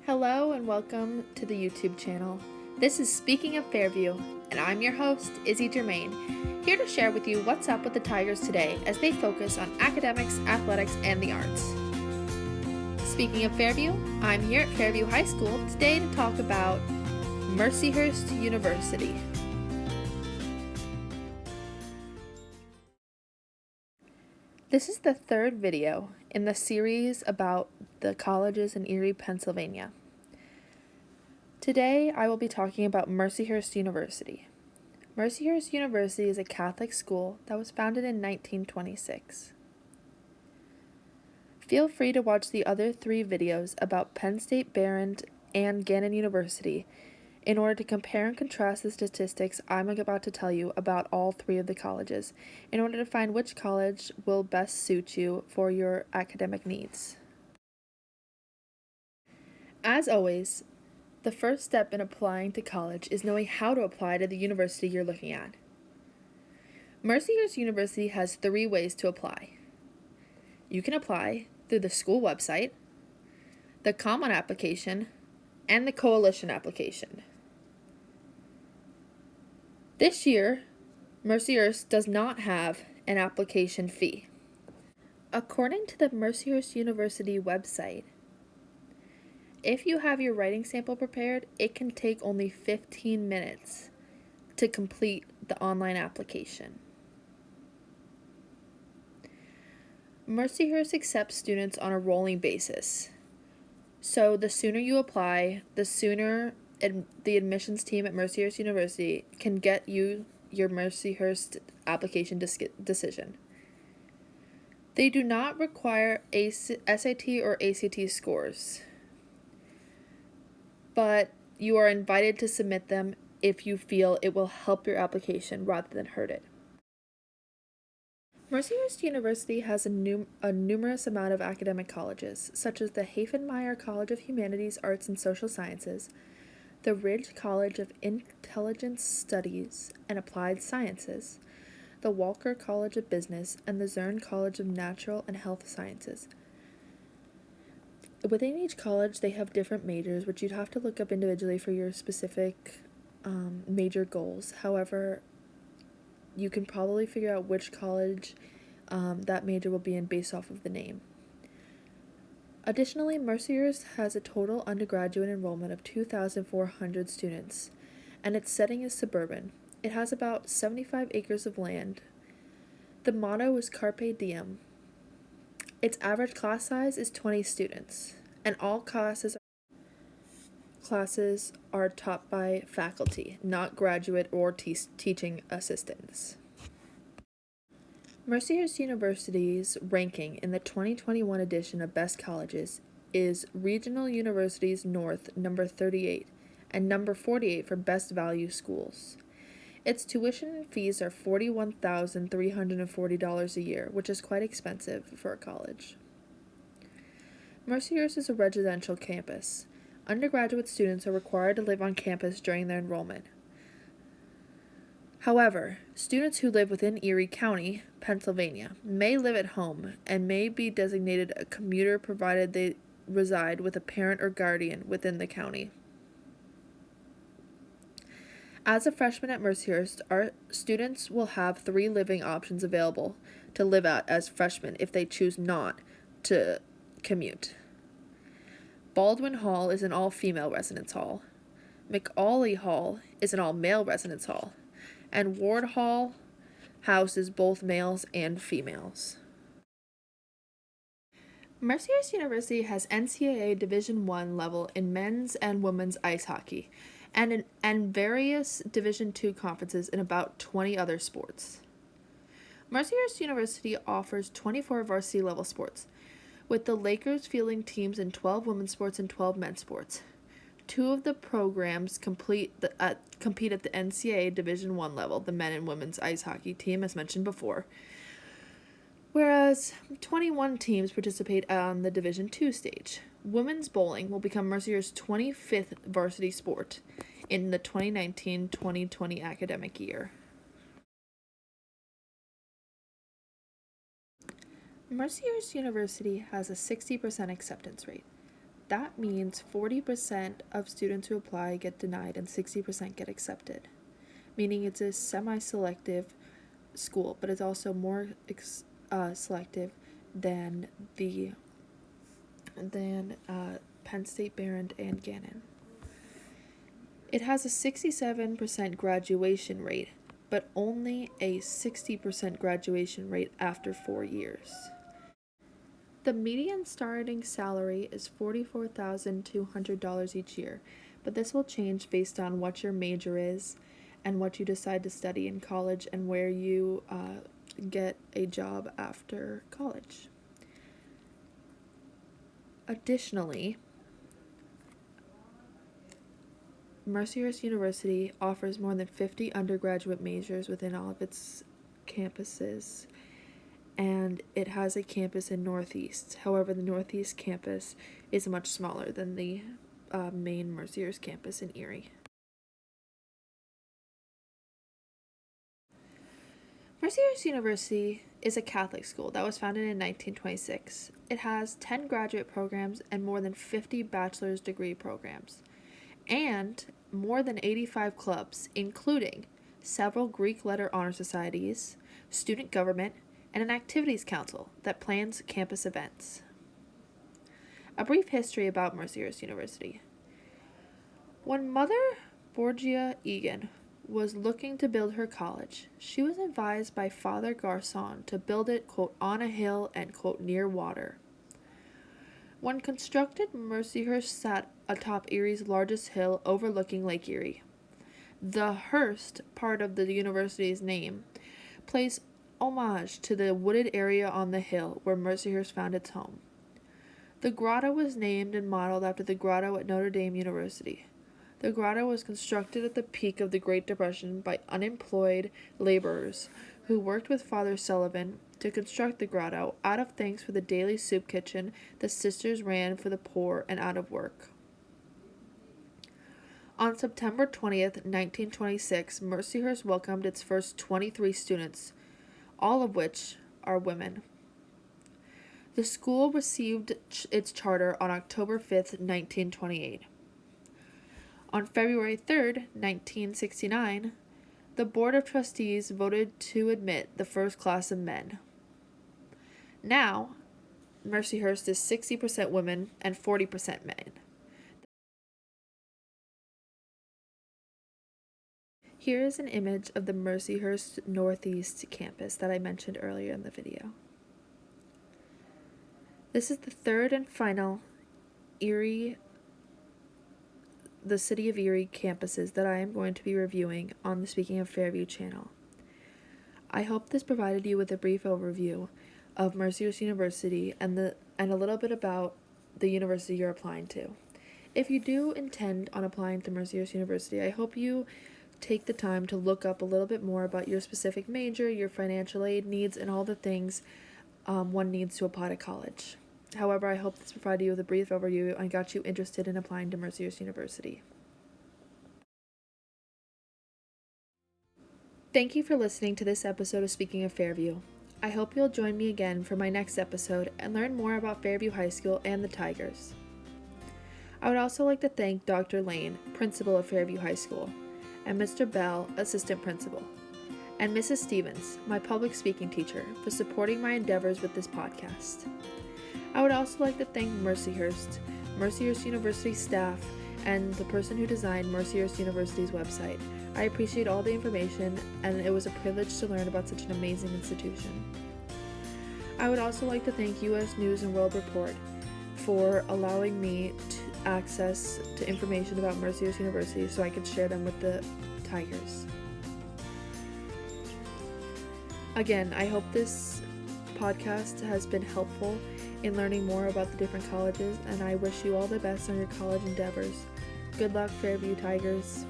Hello and welcome to the YouTube channel. This is Speaking of Fairview, and I'm your host, Izzy Germain, here to share with you what's up with the Tigers today as they focus on academics, athletics, and the arts. Speaking of Fairview, I'm here at Fairview High School today to talk about Mercyhurst University. This is the third video in the series about the colleges in Erie, Pennsylvania. Today, I will be talking about Mercyhurst University. Mercyhurst University is a Catholic school that was founded in 1926. Feel free to watch the other three videos about Penn State Behrend and Gannon University in order to compare and contrast the statistics I'm about to tell you about all three of the colleges in order to find which college will best suit you for your academic needs. As always, the first step in applying to college is knowing how to apply to the university you're looking at. Mercyhurst University has three ways to apply. You can apply through the school website, the common application, and the coalition application. This year, Mercyhurst does not have an application fee. According to the Mercyhurst University website, if you have your writing sample prepared, it can take only 15 minutes to complete the online application. Mercyhurst accepts students on a rolling basis. So the sooner you apply, the sooner the admissions team at Mercyhurst University can get you your Mercyhurst application decision. They do not require SAT or ACT scores, but you are invited to submit them if you feel it will help your application rather than hurt it. Mercyhurst University has a numerous amount of academic colleges, such as the Hafenmeyer College of Humanities, Arts, and Social Sciences, the Ridge College of Intelligence Studies and Applied Sciences, the Walker College of Business, and the Zurn College of Natural and Health Sciences. Within each college, they have different majors, which you'd have to look up individually for your specific major goals. However, you can probably figure out which college that major will be in based off of the name. Additionally, Mercyhurst has a total undergraduate enrollment of 2,400 students, and its setting is suburban. It has about 75 acres of land. The motto is Carpe Diem. Its average class size is 20 students, and all classes are taught by faculty, not graduate or teaching assistants. Mercyhurst University's ranking in the 2021 edition of Best Colleges is Regional Universities North number 38 and number 48 for Best Value Schools. Its tuition and fees are $41,340 a year, which is quite expensive for a college. Mercyhurst is a residential campus. Undergraduate students are required to live on campus during their enrollment. However, students who live within Erie County, Pennsylvania, may live at home and may be designated a commuter provided they reside with a parent or guardian within the county. As a freshman at Mercyhurst, our students will have 3 living options available to live at as freshmen if they choose not to commute. Baldwin Hall is an all-female residence hall. McAuley Hall is an all-male residence hall. And Ward Hall houses both males and females. Mercyhurst University has NCAA Division I level in men's and women's ice hockey, and various Division II conferences in about 20 other sports. Mercyhurst University offers 24 varsity level sports, with the Lakers fielding teams in 12 women's sports and 12 men's sports. 2 of the programs compete at the NCAA Division I level, the men and women's ice hockey team, as mentioned before, whereas 21 teams participate on the Division II stage. Women's bowling will become Mercyhurst's 25th varsity sport in the 2019-2020 academic year. Mercyhurst University has a 60% acceptance rate. That means 40% of students who apply get denied and 60% get accepted, meaning it's a semi-selective school, but it's also more selective than Penn State, Behrend, and Gannon. It has a 67% graduation rate, but only a 60% graduation rate after 4 years. The median starting salary is $44,200 each year, but this will change based on what your major is and what you decide to study in college and where you get a job after college. Additionally, Mercyhurst University offers more than 50 undergraduate majors within all of its campuses, and it has a campus in Northeast. However, the Northeast campus is much smaller than the main Mercyhurst campus in Erie. Mercyhurst University is a Catholic school that was founded in 1926. It has 10 graduate programs and more than 50 bachelor's degree programs, and more than 85 clubs, including several Greek letter honor societies, student government, and an activities council that plans campus events. A brief history about Mercyhurst University. When Mother Borgia Egan was looking to build her college, she was advised by Father Garçon to build it, quote, on a hill and, quote, near water. When constructed, Mercyhurst sat atop Erie's largest hill overlooking Lake Erie. The Hurst part of the university's name plays homage to the wooded area on the hill where Mercyhurst found its home. The grotto was named and modeled after the grotto at Notre Dame University. The grotto was constructed at the peak of the Great Depression by unemployed laborers who worked with Father Sullivan to construct the grotto out of thanks for the daily soup kitchen the sisters ran for the poor and out of work. On September 20th, 1926, Mercyhurst welcomed its first 23 students, all of which are women. The school received its charter on October 5th, 1928. On February 3rd, 1969, the Board of Trustees voted to admit the first class of men. Now, Mercyhurst is 60% women and 40% men. Here is an image of the Mercyhurst Northeast campus that I mentioned earlier in the video. This is the third and final the City of Erie campuses that I am going to be reviewing on the Speaking of Fairview channel. I hope this provided you with a brief overview of Mercyhurst University and a little bit about the university you're applying to. If you do intend on applying to Mercyhurst University, I hope you take the time to look up a little bit more about your specific major, your financial aid needs, and all the things one needs to apply to college. However, I hope this provided you with a brief overview and got you interested in applying to Mercyhurst University. Thank you for listening to this episode of Speaking of Fairview. I hope you'll join me again for my next episode and learn more about Fairview High School and the Tigers. I would also like to thank Dr. Lane, principal of Fairview High School, and Mr. Bell, assistant principal, and Mrs. Stevens, my public speaking teacher, for supporting my endeavors with this podcast. I would also like to thank Mercyhurst University staff, and the person who designed Mercyhurst University's website. I appreciate all the information, and it was a privilege to learn about such an amazing institution. I would also like to thank U.S. News and World Report for allowing me access to information about Mercyhurst University so I could share them with the Tigers. Again, I hope this podcast has been helpful in learning more about the different colleges, and I wish you all the best on your college endeavors. Good luck, Fairview Tigers.